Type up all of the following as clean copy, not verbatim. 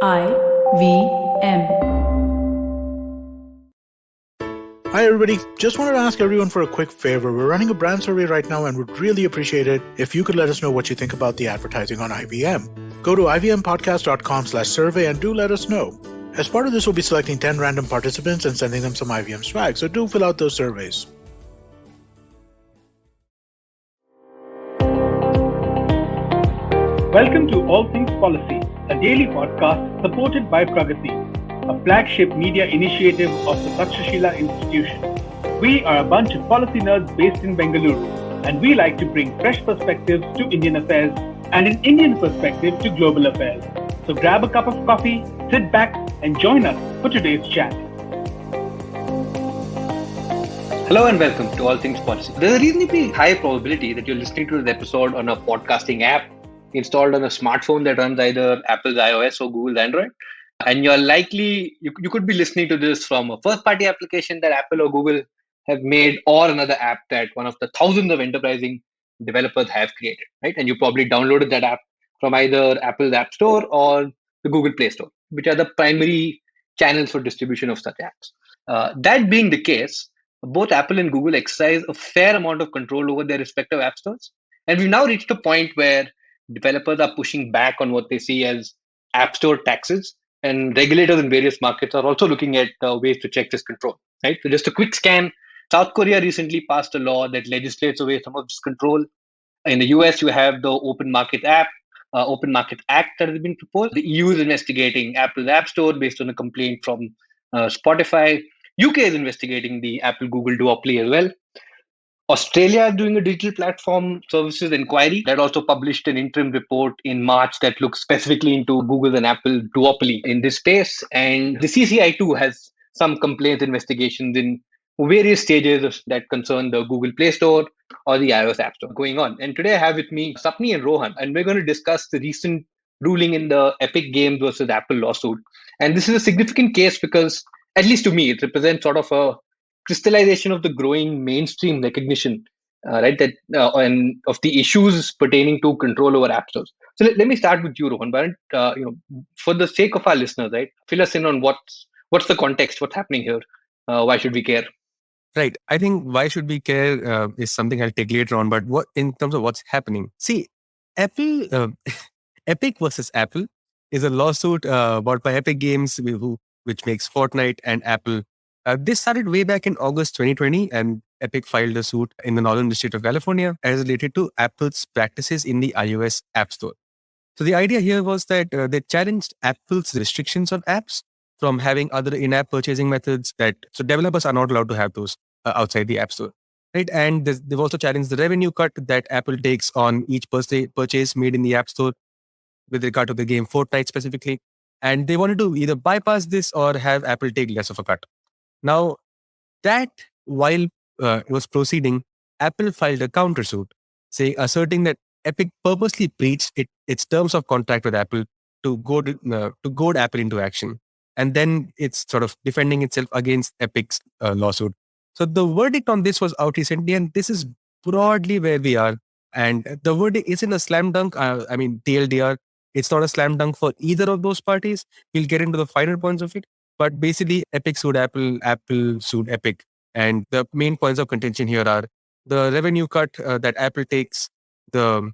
IVM. Hi everybody, just wanted to ask everyone for a quick favor. We're running a brand survey right now and would really appreciate it if you could let us know what you think about the advertising on IVM. Go to ivmpodcast.com/survey and do let us know. As part of this, we'll be selecting 10 random participants and sending them some IVM swag, so do fill out those surveys. Welcome to All Things Policy, a daily podcast supported by Pragati, a flagship media initiative of the Takshashila Institution. We are a bunch of policy nerds based in Bengaluru, and we like to bring fresh perspectives to Indian affairs and an Indian perspective to global affairs. So grab a cup of coffee, sit back, and join us for today's chat. Hello and welcome to All Things Policy. There's a reasonably high probability that you're listening to this episode on a podcasting app installed on a smartphone that runs either Apple's iOS or Google's Android. And you're likely, you could be listening to this from a first-party application that Apple or Google have made, or another app that one of the thousands of enterprising developers have created, right? And you probably downloaded that app from either Apple's App Store or the Google Play Store, which are the primary channels for distribution of such apps. That being the case, both Apple and Google exercise a fair amount of control over their respective app stores. And we've now reached a point where developers are pushing back on what they see as app store taxes, and regulators in various markets are also looking at ways to check this control. Right. So just a quick scan. South Korea recently passed a law that legislates away some of this control. In the US, you have the Open Market Act that has been proposed. The EU is investigating Apple's App Store based on a complaint from Spotify. UK is investigating the Apple Google duopoly as well. Australia is doing a digital platform services inquiry that also published an interim report in March that looks specifically into Google and Apple duopoly in this space. And the CCI too has some complaints investigations in various stages that concern the Google Play Store or the iOS App Store going on. And today I have with me Sapni and Rohan, and we're going to discuss the recent ruling in the Epic Games versus Apple lawsuit. And this is a significant case because, at least to me, it represents sort of a crystallization of the growing mainstream recognition, right, that and of the issues pertaining to control over app stores. So let me start with you, Rohan. Why don't for the sake of our listeners, right, fill us in on what's the context, what's happening here, why should we care? Right. I think why should we care is something I'll take later on. But what in terms of what's happening? See, Apple, Epic versus Apple is a lawsuit brought by Epic Games, which makes Fortnite, and Apple. This started way back in August 2020, and Epic filed a suit in the Northern District of California as related to Apple's practices in the iOS App Store. So the idea here was that they challenged Apple's restrictions on apps from having other in-app purchasing methods so developers are not allowed to have those outside the App Store. Right. And they've also challenged the revenue cut that Apple takes on each purchase made in the App Store with regard to the game Fortnite specifically. And they wanted to either bypass this or have Apple take less of a cut. Now, that while it was proceeding, Apple filed a countersuit, asserting that Epic purposely breached its terms of contract with Apple to goad Apple into action. And then it's sort of defending itself against Epic's lawsuit. So the verdict on this was out recently, and this is broadly where we are. And the verdict isn't a slam dunk. TLDR, it's not a slam dunk for either of those parties. We'll get into the finer points of it. But basically, Epic sued Apple, Apple sued Epic. And the main points of contention here are the revenue cut that Apple takes, the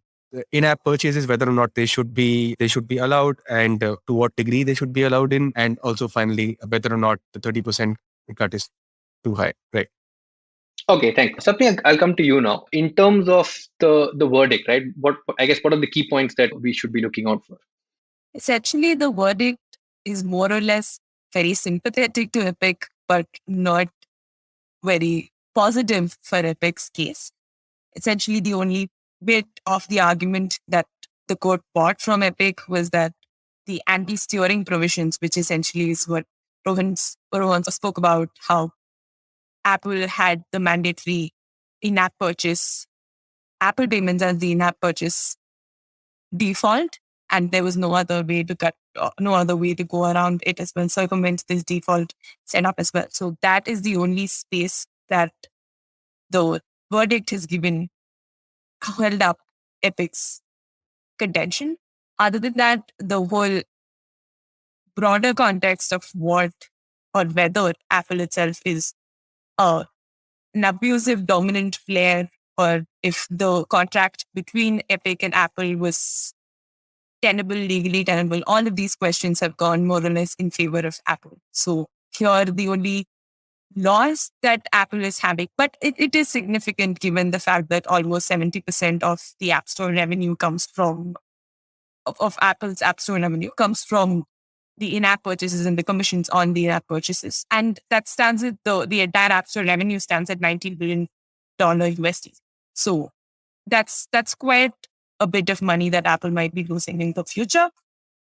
in-app purchases, whether or not they should be allowed, and to what degree they should be allowed in, and also finally whether or not the 30% cut is too high. Right. Okay, thanks. Sapni, I'll come to you now. In terms of the verdict, right? What are the key points that we should be looking out for? Essentially, the verdict is more or less very sympathetic to Epic, but not very positive for Epic's case. Essentially, the only bit of the argument that the court bought from Epic was that the anti-steering provisions, which essentially is what Rohan spoke about, how Apple had the mandatory in-app purchase, Apple payments as the in-app purchase default, and there was no other way to go around it as well, circumvent this default setup as well. So that is the only space that the verdict has given held up Epic's contention. Other than that, the whole broader context of what or whether Apple itself is an abusive dominant player, or if the contract between Epic and Apple was tenable, legally tenable, all of these questions have gone more or less in favor of Apple. So here the only loss that Apple is having, but it is significant given the fact that almost 70% of the App Store revenue comes from, of Apple's App Store revenue comes from the in-app purchases and the commissions on the in-app purchases. And that stands at the entire App Store revenue stands at $19 billion USD. So that's quite a bit of money that Apple might be losing in the future.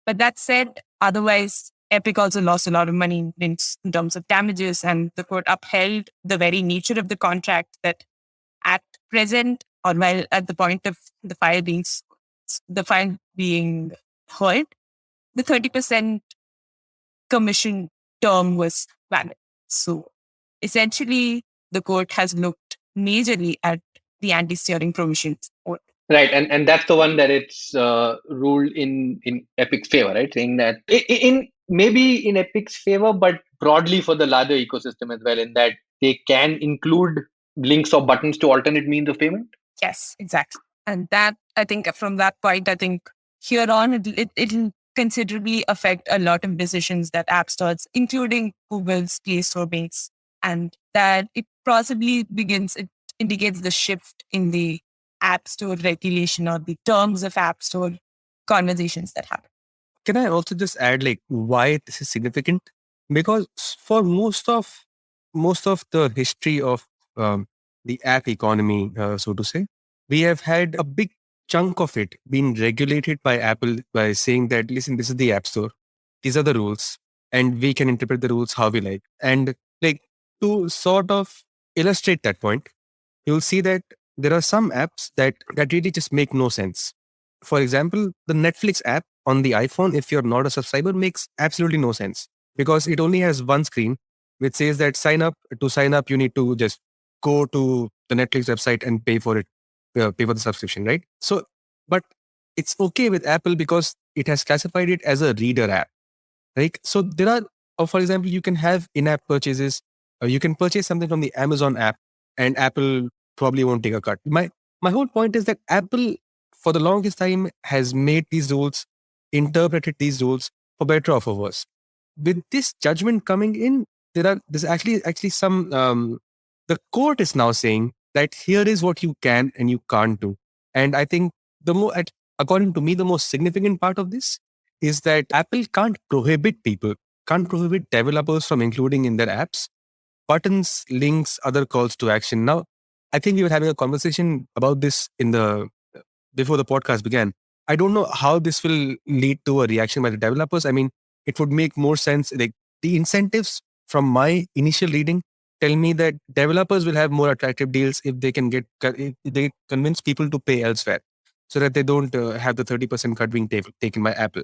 But that said, otherwise, Epic also lost a lot of money in terms of damages, and the court upheld the very nature of the contract that at present, or while at the point of the file being heard, the 30% commission term was valid. So essentially, the court has looked majorly at the anti-steering provisions. Right, and that's the one that it's ruled in Epic's favor, right? Saying that in maybe in Epic's favor, but broadly for the larger ecosystem as well, in that they can include links or buttons to alternate means of payment. Yes, exactly. And that, I think, from that point, I think here on, it'll considerably affect a lot of decisions that app stores, including Google's Play Store makes, and that it possibly it indicates the shift in the App Store regulation or the terms of App Store conversations that happen. Can I also just add like why this is significant? Because for most of the history of the app economy, so to say, we have had a big chunk of it being regulated by Apple by saying that, listen, this is the App Store, these are the rules, and we can interpret the rules how we like. And like to sort of illustrate that point, you'll see that there are some apps that really just make no sense. For example, the Netflix app on the iPhone, if you're not a subscriber, makes absolutely no sense because it only has one screen which says that sign up. To sign up, you need to just go to the Netflix website and pay for it, pay for the subscription, right? So, but it's okay with Apple because it has classified it as a reader app, right? So there are, for example, you can have in-app purchases. You can purchase something from the Amazon app, and Apple probably won't take a cut. My whole point is that Apple, for the longest time, has made these rules, interpreted these rules for better or for worse. With this judgment coming in, there's actually some. The court is now saying that here is what you can and you can't do. And I think according to me, the most significant part of this is that Apple can't prohibit developers from including in their apps buttons, links, other calls to action. Now, I think we were having a conversation about this before the podcast began. I don't know how this will lead to a reaction by the developers. I mean, it would make more sense. Like the incentives from my initial reading tell me that developers will have more attractive deals if they can if they convince people to pay elsewhere, so that they don't have the 30% cut being taken by Apple.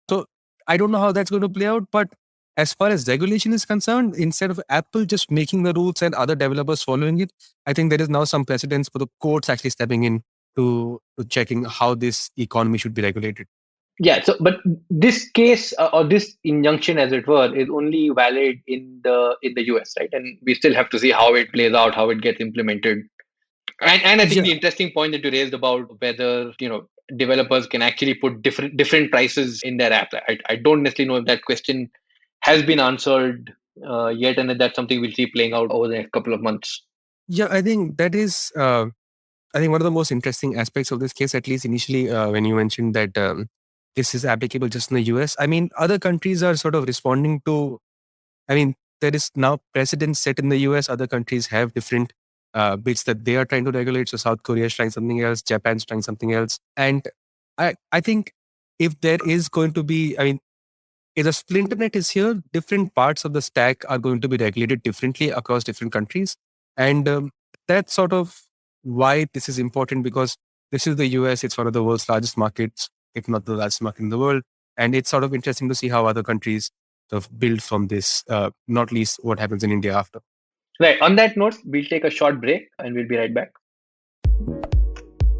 So I don't know how that's going to play out, but as far as regulation is concerned, instead of Apple just making the rules and other developers following it, I think there is now some precedence for the courts actually stepping in to checking how this economy should be regulated. Yeah. So, but this case or this injunction, as it were, is only valid in the US, right? And we still have to see how it plays out, how it gets implemented. And I think the interesting point that you raised about whether developers can actually put different prices in their app. I don't necessarily know if that question has been answered yet, and that's something we'll see playing out over the next couple of months. Yeah, I think that is. I think one of the most interesting aspects of this case, at least initially, when you mentioned that this is applicable just in the US. I mean, other countries are sort of responding to. I mean, there is now precedent set in the US. Other countries have different bits that they are trying to regulate. So South Korea is trying something else, Japan's trying something else. And I think if there is going to be, I mean, if the splinternet is here, different parts of the stack are going to be regulated differently across different countries. And that's sort of why this is important, because this is the US. It's one of the world's largest markets, if not the largest market in the world. And it's sort of interesting to see how other countries sort of build from this, not least what happens in India after. Right. On that note, we'll take a short break and we'll be right back.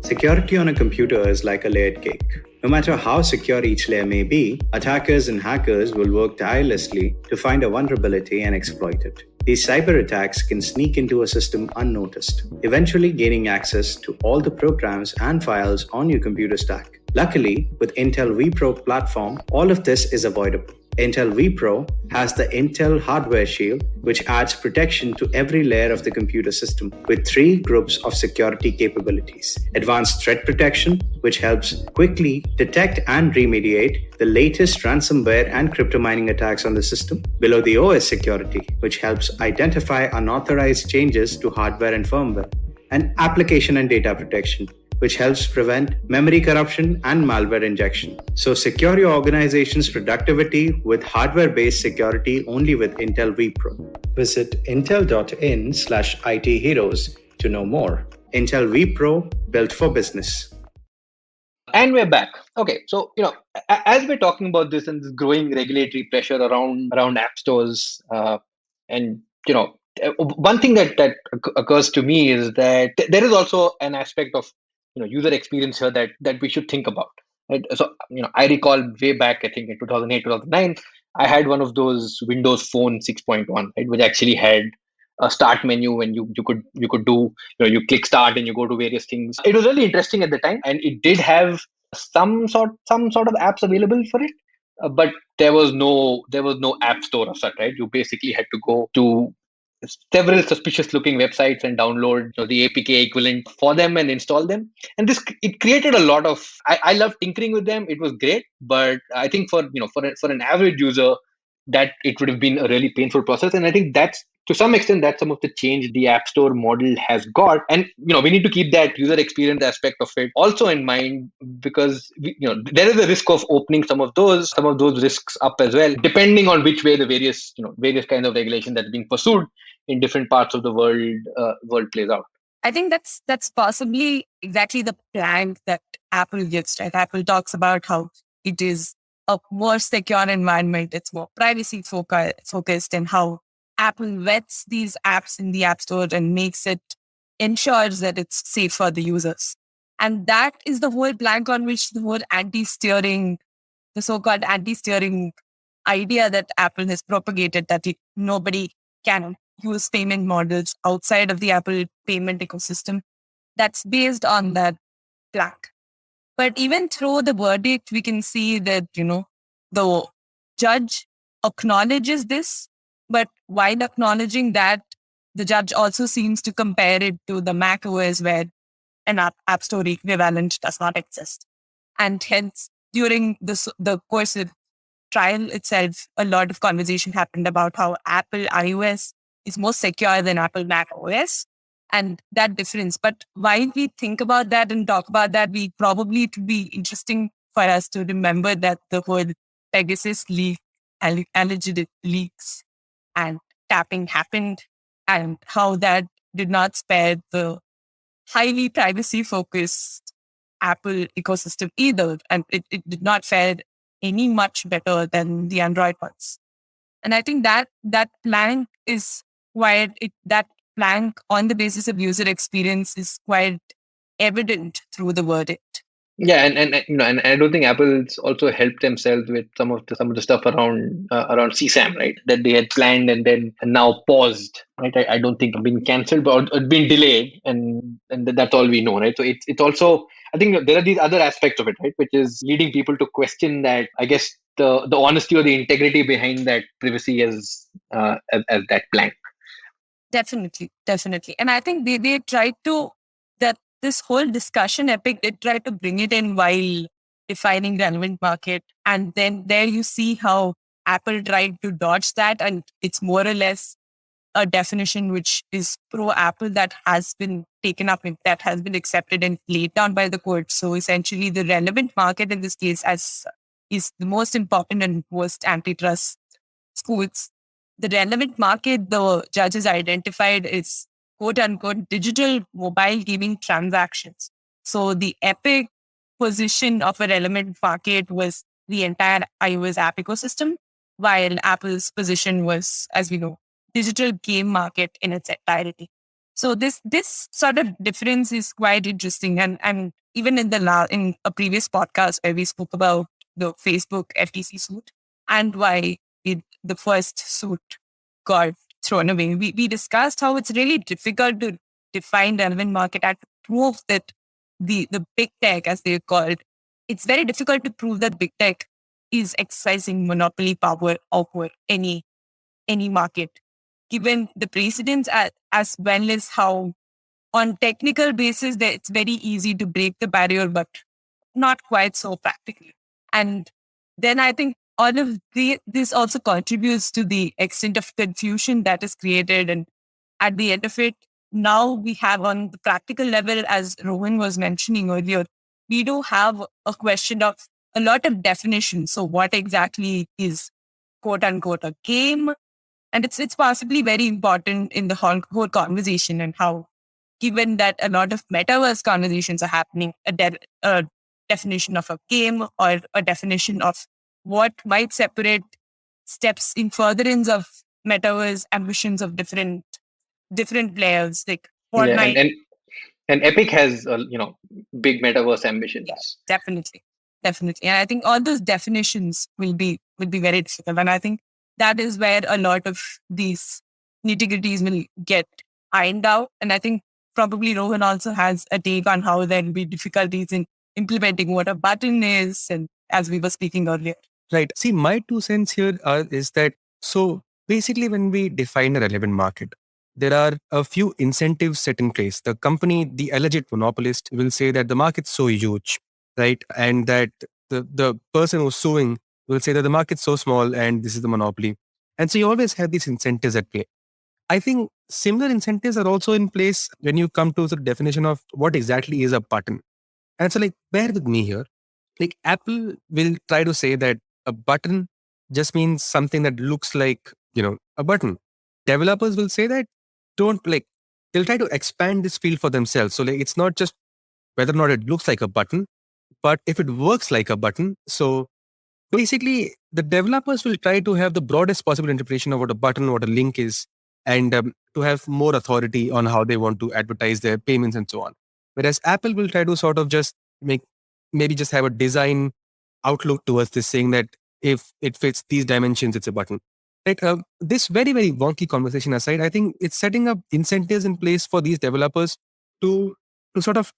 Security on a computer is like a layered cake. No matter how secure each layer may be, attackers and hackers will work tirelessly to find a vulnerability and exploit it. These cyber attacks can sneak into a system unnoticed, eventually gaining access to all the programs and files on your computer stack. Luckily, with Intel vPro platform, all of this is avoidable. Intel vPro has the Intel Hardware Shield, which adds protection to every layer of the computer system with 3 groups of security capabilities. Advanced Threat Protection, which helps quickly detect and remediate the latest ransomware and crypto mining attacks on the system. Below the OS Security, which helps identify unauthorized changes to hardware and firmware. And Application and Data Protection, which helps prevent memory corruption and malware injection. So secure your organization's productivity with hardware-based security only with Intel vPro. Visit intel.in/IT heroes to know more. Intel vPro, built for business. And we're back. Okay, so as we're talking about this and this growing regulatory pressure around app stores, and one thing that occurs to me is that there is also an aspect of user experience here that we should think about. Right? So I recall way back, I think in 2008, 2009, I had one of those Windows Phone 6.1, right, which actually had a start menu, and you could do you click start and you go to various things. It was really interesting at the time, and it did have some sort of apps available for it, but there was no app store of such, right? You basically had to go to several suspicious looking websites and download the APK equivalent for them and install them. And it created a lot of, I love tinkering with them. It was great, but I think for an average user, that it would have been a really painful process. And I think that's, to some extent, that's some of the change the App Store model has got. And we need to keep that user experience aspect of it also in mind, because there is a risk of opening some of those risks up as well, depending on which way the various kinds of regulation that's being pursued in different parts of the world plays out. I think that's possibly exactly the plan that Apple gives, right? Apple talks about how it is a more secure environment, it's more privacy focused, and how Apple vets these apps in the App Store and ensures that it's safe for the users. And that is the whole plank on which the whole the so-called anti-steering idea that Apple has propagated, that nobody can use payment models outside of the Apple payment ecosystem. That's based on that plank. But even through the verdict, we can see that, the judge acknowledges this, but while acknowledging that, the judge also seems to compare it to the Mac OS, where an app store equivalent does not exist. And hence, during the course of trial itself, a lot of conversation happened about how Apple iOS is more secure than Apple Mac OS, and that difference. But while we think about that and talk about that, it would be interesting for us to remember that the whole Pegasus leak, alleged leaks, and tapping happened, and how that did not spare the highly privacy focused Apple ecosystem either. And it did not fare any much better than the Android ones. And I think that plank is that plank on the basis of user experience is quite evident through the verdict. Yeah, and I don't think Apple's also helped themselves with some of the stuff around CSAM, right? That they had planned and now paused, right? I don't think been cancelled, but been delayed, and that's all we know, right? So it's also, I think there are these other aspects of it, right, which is leading people to question that, I guess, the honesty or the integrity behind that privacy as that plank. Definitely. And I think they tried to, that this whole discussion, Epic did try to bring it in while defining relevant market. And then there you see how Apple tried to dodge that. And it's more or less a definition which is pro-Apple that has been taken up, that has been accepted and laid down by the court. So essentially the relevant market in this case is the most important and most antitrust schools. The relevant market the judges identified is quote unquote digital mobile gaming transactions. So the Epic position of a relevant market was the entire iOS app ecosystem, while Apple's position was, as we know, digital game market in its entirety. So this sort of difference is quite interesting. And even in in a previous podcast where we spoke about the Facebook FTC suit and why the first suit got thrown away, we discussed how it's really difficult to define relevant market and prove that the big tech, as they're called, it's very difficult to prove that big tech is exercising monopoly power over any market, given the precedents as well as how on technical basis that it's very easy to break the barrier, but not quite so practically. And then I think all of this also contributes to the extent of confusion that is created. And at the end of it, now we have on the practical level, as Rohan was mentioning earlier, we do have a question of a lot of definitions. So what exactly is quote unquote a game? And it's possibly very important in the whole conversation, and how, given that a lot of metaverse conversations are happening, a definition of a game or a definition of what might separate steps in furtherance of metaverse ambitions of different players, like Yeah, Fortnite. and Epic has big metaverse Yeah, ambitions. definitely. Definitely. And I think all those definitions will be very difficult. And I think that is where a lot of these nitty-gritties will get ironed out. And I think probably Rohan also has a take on how there will be difficulties in implementing what a button is, and as we were speaking earlier. Right. See, my 2 cents here is that, so basically when we define a relevant market, there are a few incentives set in place. The company, the alleged monopolist, will say that the market's so huge, right? And that the person who's suing will say that the market's so small and this is the monopoly. And so you always have these incentives at play. I think similar incentives are also in place when you come to the definition of what exactly is a button. And so, like, bear with me here. Like, Apple will try to say that a button just means something that looks like, a button. Developers will say that don't like, they'll try to expand this field for themselves. So, like, it's not just whether or not it looks like a button, but if it works like a button. So, basically, the developers will try to have the broadest possible interpretation of what a button, what a link is, and to have more authority on how they want to advertise their payments and so on. Whereas Apple will try to sort of just maybe just have a design outlook towards this, saying that if it fits these dimensions, it's a button. Right? This very, very wonky conversation aside, I think it's setting up incentives in place for these developers to sort of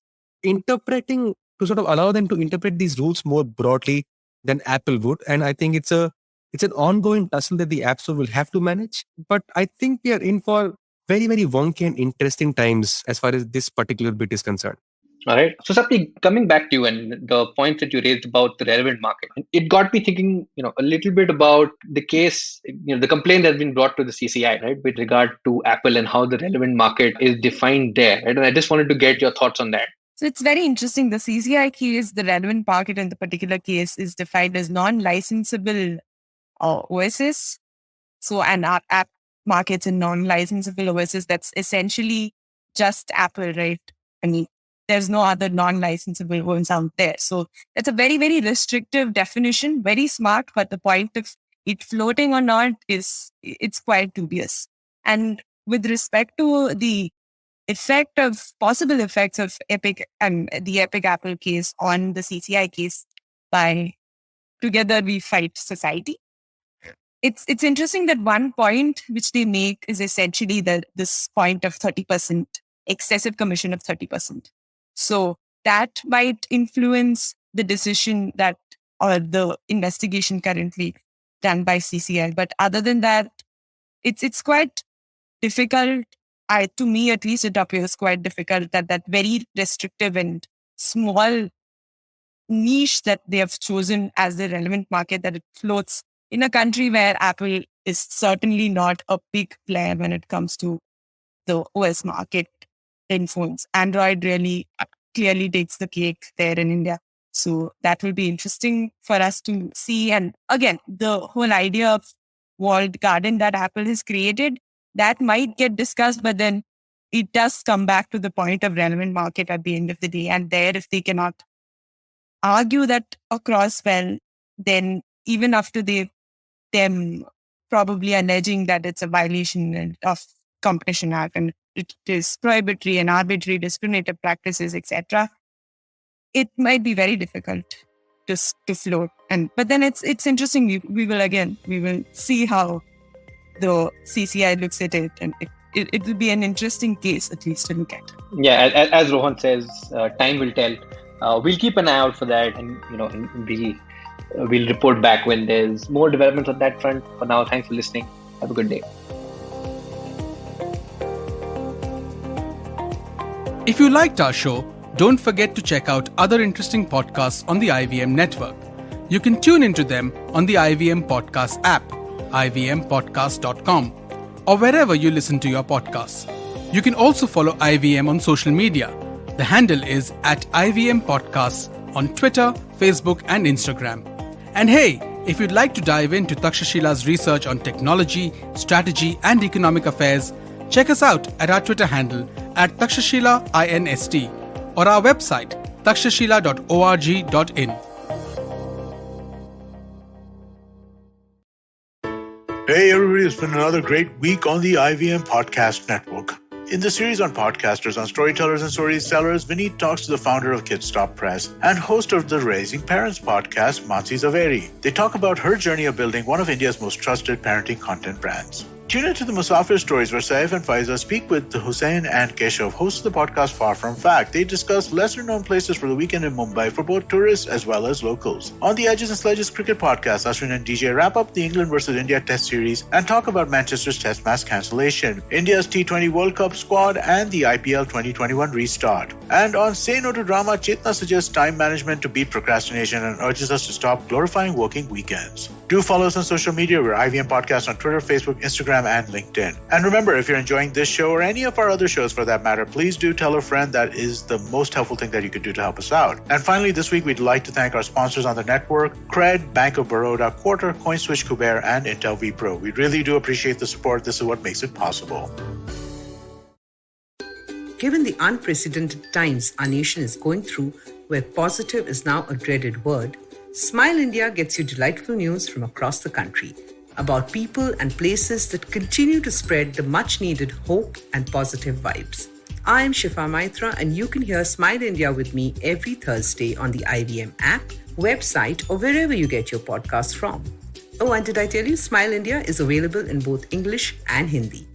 allow them to interpret these rules more broadly than Apple would. And I think it's an ongoing tussle that the App Store will have to manage. But I think we are in for very, very wonky and interesting times as far as this particular bit is concerned. All right. So, Sapni, coming back to you and the points that you raised about the relevant market, it got me thinking, a little bit about the case, the complaint that's been brought to the CCI, right, with regard to Apple and how the relevant market is defined there. Right? And I just wanted to get your thoughts on that. So it's very interesting. The CCI case, the relevant market in the particular case, is defined as non-licensable OSs. So, and app markets and non-licensable OSs, that's essentially just Apple, right? I mean, there's no other non-licensable ones out there. So that's a very, very restrictive definition, very smart, but the point of it floating or not it's quite dubious. And with respect to the possible effects of Epic and the Epic Apple case on the CCI case by Together We Fight Society, it's interesting that one point which they make is essentially this point of 30%, excessive commission of 30%. So that might influence the decision or the investigation currently done by CCI. But other than that, it's quite difficult. To me, at least, it appears quite difficult that very restrictive and small niche that they have chosen as the relevant market, that it floats in a country where Apple is certainly not a big player when it comes to the OS market in phones. Android really clearly takes the cake there in India. So that will be interesting for us to see. And again, the whole idea of walled garden that Apple has created, that might get discussed, but then it does come back to the point of relevant market at the end of the day. And there, if they cannot argue that across well, then even after them probably alleging that it's a violation of Competition Act and it is prohibitory and arbitrary discriminative practices, etc., it might be very difficult to float. But then it's interesting. We will see how the CCI looks at it, and it will be an interesting case at least to look at. Yeah, as Rohan says, time will tell. We'll keep an eye out for that, and we'll report back when there's more developments on that front. For now, thanks for listening. Have a good day. If you liked our show, don't forget to check out other interesting podcasts on the IVM network. You can tune into them on the IVM Podcast app, ivmpodcast.com, or wherever you listen to your podcasts. You can also follow IVM on social media. The handle is @IVM Podcasts on Twitter, Facebook, and Instagram. And hey, if you'd like to dive into Takshashila's research on technology, strategy, and economic affairs, check us out at our Twitter handle @TakshashilaINST or our website takshashila.org.in. Hey everybody, it's been another great week on the IVM Podcast Network. In the series on podcasters, on storytellers and storytellers, Vineet talks to the founder of Kids Stop Press and host of the Raising Parents podcast, Mansi Zaveri. They talk about her journey of building one of India's most trusted parenting content brands. Tune into the Musafir Stories where Saif and Faiza speak with Hussein and Keshav, hosts of the podcast Far From Fact. They discuss lesser-known places for the weekend in Mumbai for both tourists as well as locals. On the Edges and Sledges cricket podcast, Ashwin and DJ wrap up the England versus India Test series and talk about Manchester's Test match cancellation, India's T20 World Cup squad, and the IPL 2021 restart. And on Say No to Drama, Chetna suggests time management to beat procrastination and urges us to stop glorifying working weekends. Do follow us on social media. We're IVM Podcast on Twitter, Facebook, Instagram, and LinkedIn. And remember, if you're enjoying this show or any of our other shows for that matter, please do tell a friend. That is the most helpful thing that you could do to help us out. And finally, this week, we'd like to thank our sponsors on the network, Cred, Bank of Baroda, Quarter, CoinSwitch, Kuber, and Intel vPro. We really do appreciate the support. This is what makes it possible. Given the unprecedented times our nation is going through, where positive is now a dreaded word, Smile India gets you delightful news from across the country about people and places that continue to spread the much-needed hope and positive vibes. I am Shifa Maitra, and you can hear Smile India with me every Thursday on the IVM app, website, or wherever you get your podcasts from. Oh, and did I tell you Smile India is available in both English and Hindi.